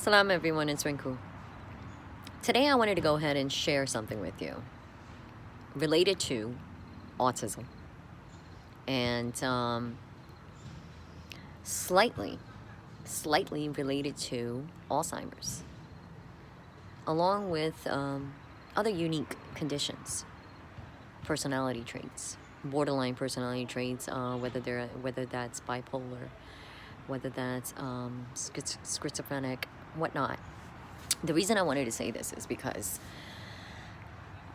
Salam everyone, it's Rinku. Today I wanted to go ahead and share something with you related to autism and slightly related to Alzheimer's, along with other unique conditions, personality traits, borderline personality traits, whether that's bipolar, whether that's schizophrenic, whatnot. The reason I wanted to say this is because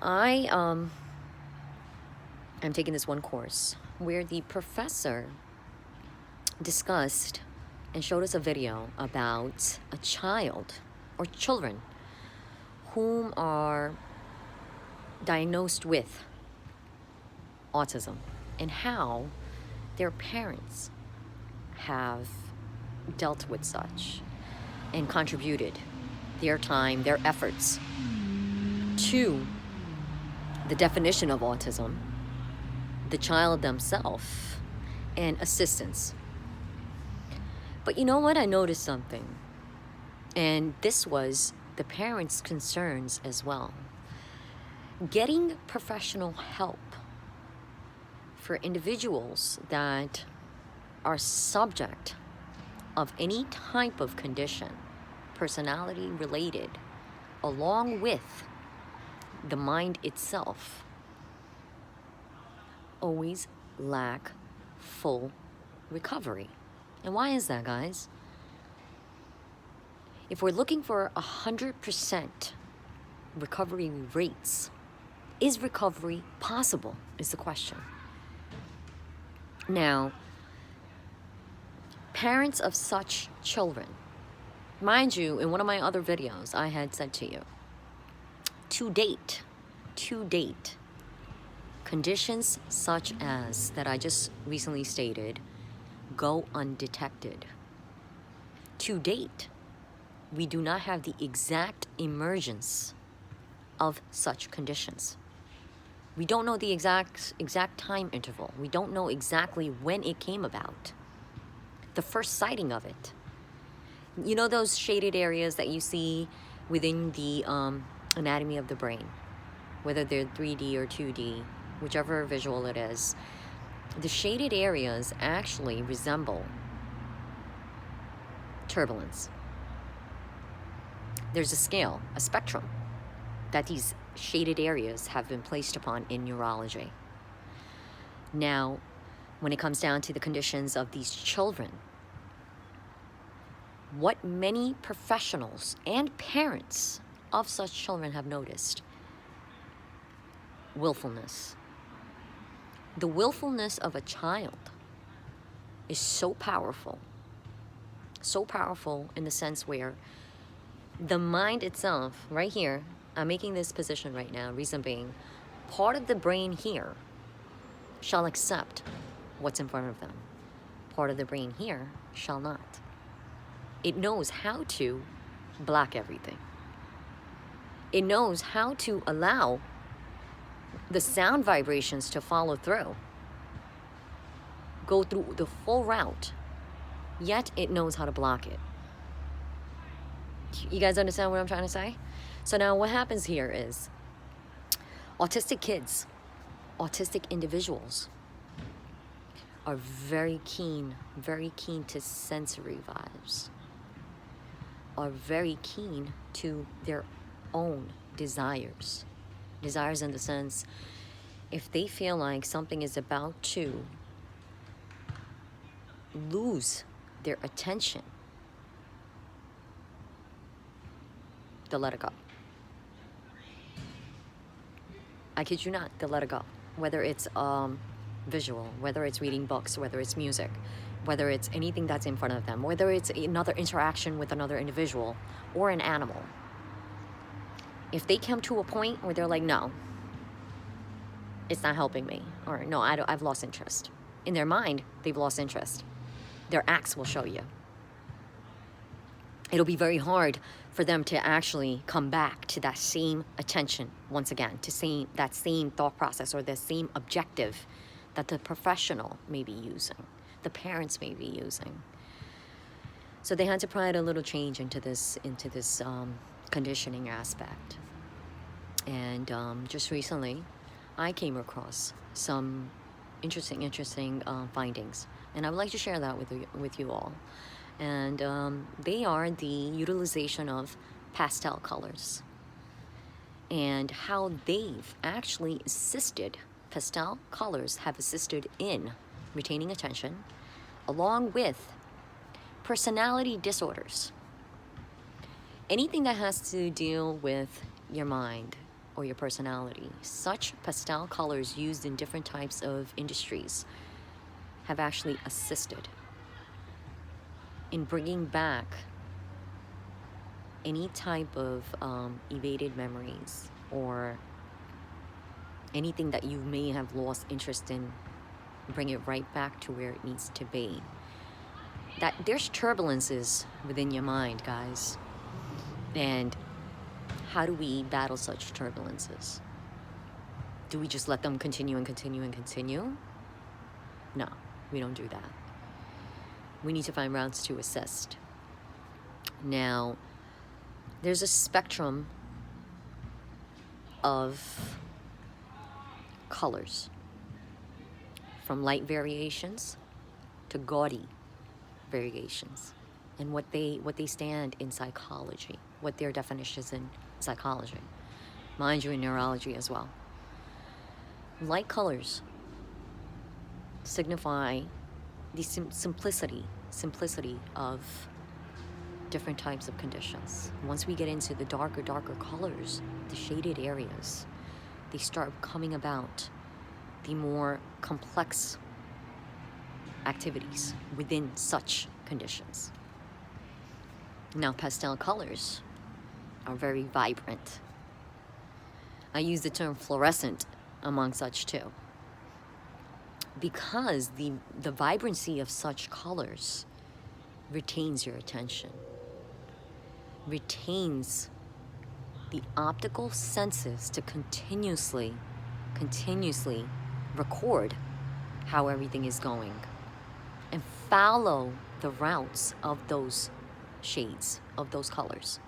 I am taking this one course where the professor discussed and showed us a video about a child or children whom are diagnosed with autism and how their parents have dealt with such and contributed their time, their efforts to the definition of autism, the child themselves, and assistance. But you know what? I noticed something. And this was the parents' concerns as well. Getting professional help for individuals that are subject of any type of condition, personality related, along with the mind itself, always lack full recovery. And why is that, guys? If we're looking for 100% recovery rates, is recovery possible, is the question. Now, parents of such children, mind you, in one of my other videos, I had said to you, to date, conditions such as that I just recently stated go undetected. To date, we do not have the exact emergence of such conditions. We don't know the exact time interval. We don't know exactly when it came about. The first sighting of it. You know those shaded areas that you see within the anatomy of the brain, whether they're 3D or 2D, whichever visual it is. The shaded areas actually resemble turbulence. There's a scale, a spectrum, that these shaded areas have been placed upon in neurology. Now, when it comes down to the conditions of these children, what many professionals and parents of such children have noticed: willfulness. The willfulness of a child is so powerful in the sense where the mind itself, right here, I'm making this position right now, reason being, part of the brain here shall accept what's in front of them. Part of the brain here shall not. It knows how to block everything. It knows how to allow the sound vibrations to follow through, go through the full route, yet it knows how to block it. You guys understand what I'm trying to say? So now what happens here is autistic kids, autistic individuals are very keen to sensory vibes, are very keen to their own desires. Desires in the sense, if they feel like something is about to lose their attention, they'll let it go. I kid you not, they'll let it go. Whether it's visual, whether it's reading books, whether it's music, whether it's anything that's in front of them, whether it's another interaction with another individual or an animal. If they come to a point where they're like, no, it's not helping me, or no, I've lost interest. In their mind, they've lost interest. Their acts will show you. It'll be very hard for them to actually come back to that same attention once again, to that same thought process or the same objective that the professional may be using, the parents may be using. So they had to provide a little change into this conditioning aspect. And just recently, I came across some interesting findings, and I would like to share that with you all. And they are the utilization of pastel colors, and how they've actually assisted, pastel colors have assisted in retaining attention, along with personality disorders. Anything that has to deal with your mind or your personality, such pastel colors used in different types of industries have actually assisted in bringing back any type of evaded memories or anything that you may have lost interest in. Bring it right back to where it needs to be. That there's turbulences within your mind, guys. And how do we battle such turbulences? Do we just let them continue and continue and continue? No, we don't do that. We need to find routes to assist. Now, there's a spectrum of colors, from light variations to gaudy variations, and what they stand in psychology, what their definition is in psychology, mind you, in neurology as well. Light colors signify the simplicity of different types of conditions. Once we get into the darker colors, the shaded areas, they start coming about the more complex activities within such conditions. Now, pastel colors are very vibrant. I use the term fluorescent among such too, because the vibrancy of such colors retains your attention, retains the optical senses to continuously record how everything is going and follow the routes of those shades, of those colors.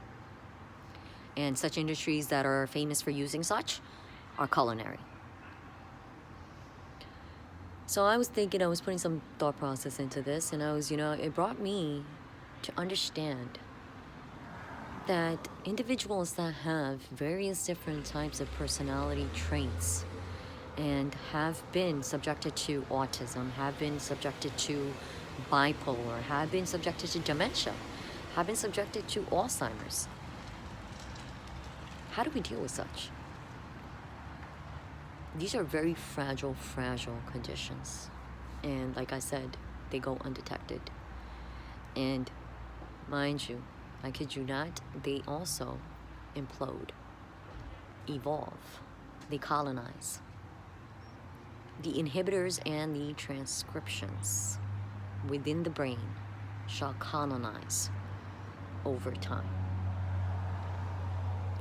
And such industries that are famous for using such are culinary. So I was thinking, I was putting some thought process into this, and it brought me to understand that individuals that have various different types of personality traits and have been subjected to autism, have been subjected to bipolar, have been subjected to dementia, have been subjected to Alzheimer's. How do we deal with such? These are very fragile conditions. And like I said, they go undetected. And mind you, I kid you not, they also implode, evolve, they colonize. The inhibitors and the transcriptions within the brain shall colonize over time.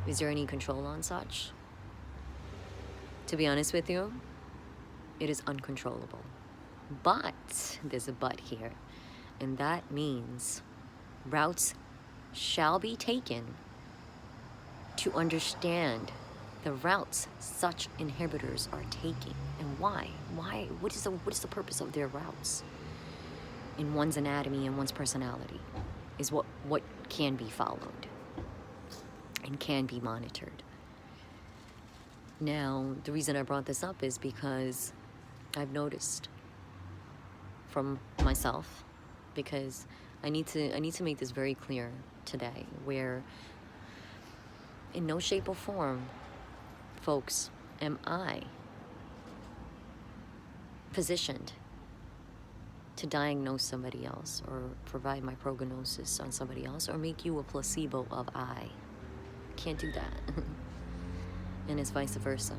Is there any control on such? To be honest with you, it is uncontrollable. But there's a but here, and that means routes shall be taken to understand the routes such inhibitors are taking and why. What is the purpose of their routes in one's anatomy and one's personality is what can be followed and can be monitored. Now, the reason I brought this up is because I've noticed from myself, because I need to make this very clear today, where in no shape or form, folks, am I positioned to diagnose somebody else or provide my prognosis on somebody else or make you a placebo of I. Can't do that. And it's vice versa.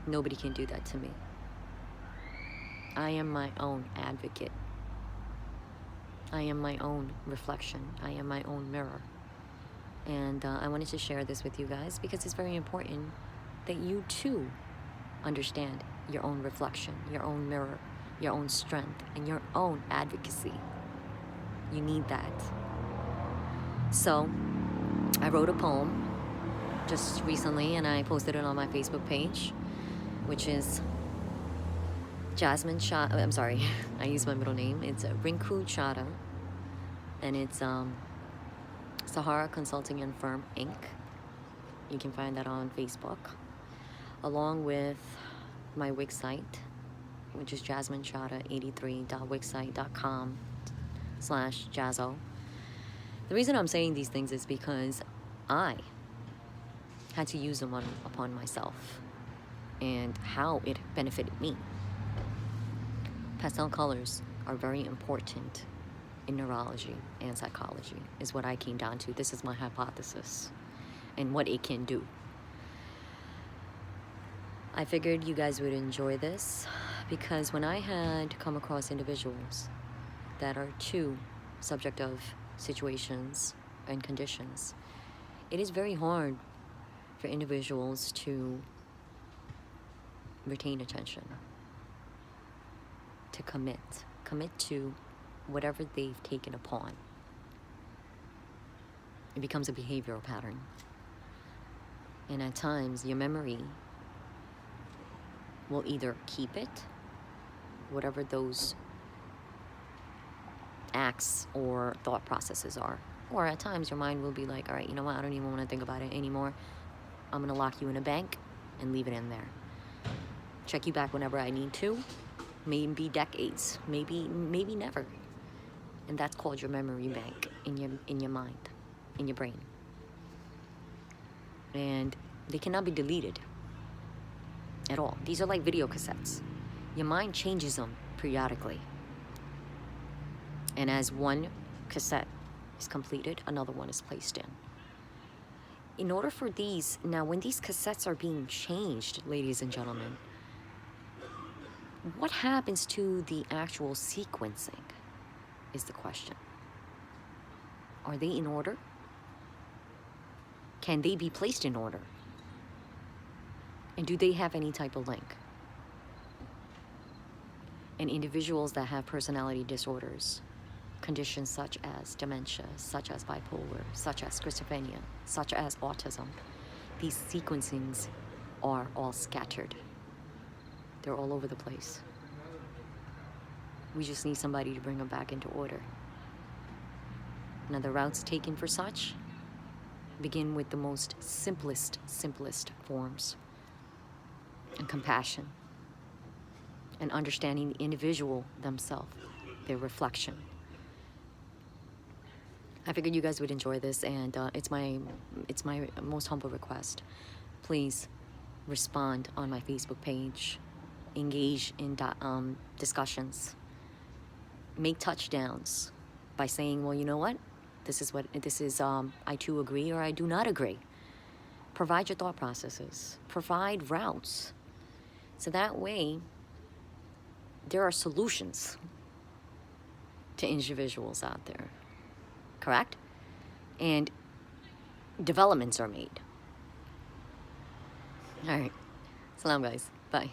Nobody can do that to me. I am my own advocate. I am my own reflection. I am my own mirror. And I wanted to share this with you guys because it's very important that you too understand your own reflection, your own mirror, your own strength, and your own advocacy. You need that. So I wrote a poem just recently, and I posted it on my Facebook page, which is Jasmine Chada. I'm sorry, I use my middle name. It's Rinku Chada, and it's Sahara Consulting and Firm Inc. You can find that on Facebook, along with my Wix site, which is jasminechada83.wixsite.com/Jazzo. The reason I'm saying these things is because I had to use them upon myself and how it benefited me. Pastel colors are very important in neurology and psychology, is what I came down to. This is my hypothesis and what it can do. I figured you guys would enjoy this because when I had come across individuals that are too subject of situations and conditions, it is very hard for individuals to retain attention, to commit to whatever they've taken upon. It becomes a behavioral pattern. And at times, your memory will either keep it, whatever those acts or thought processes are, or at times your mind will be like, all right, you know what, I don't even want to think about it anymore. I'm going to lock you in a bank and leave it in there. Check you back whenever I need to. Maybe decades, maybe never. And that's called your memory bank in your mind, in your brain. And they cannot be deleted at all. These are like video cassettes. Your mind changes them periodically. And as one cassette is completed, another one is placed in. In order for these, now when these cassettes are being changed, ladies and gentlemen, what happens to the actual sequencing is the question. Are they in order? Can they be placed in order? And do they have any type of link? And individuals that have personality disorders, conditions such as dementia, such as bipolar, such as schizophrenia, such as autism, these sequencings are all scattered. They're all over the place. We just need somebody to bring them back into order. Now the routes taken for such begin with the most simplest forms. And compassion. And understanding the individual themselves, their reflection. I figured you guys would enjoy this, and it's my most humble request. Please respond on my Facebook page. Engage in discussions. Make touchdowns by saying, well, you know what? This is I too agree or I do not agree. Provide your thought processes. Provide routes. So that way, there are solutions to individuals out there. Correct? And developments are made. All right. Salam, guys. Bye.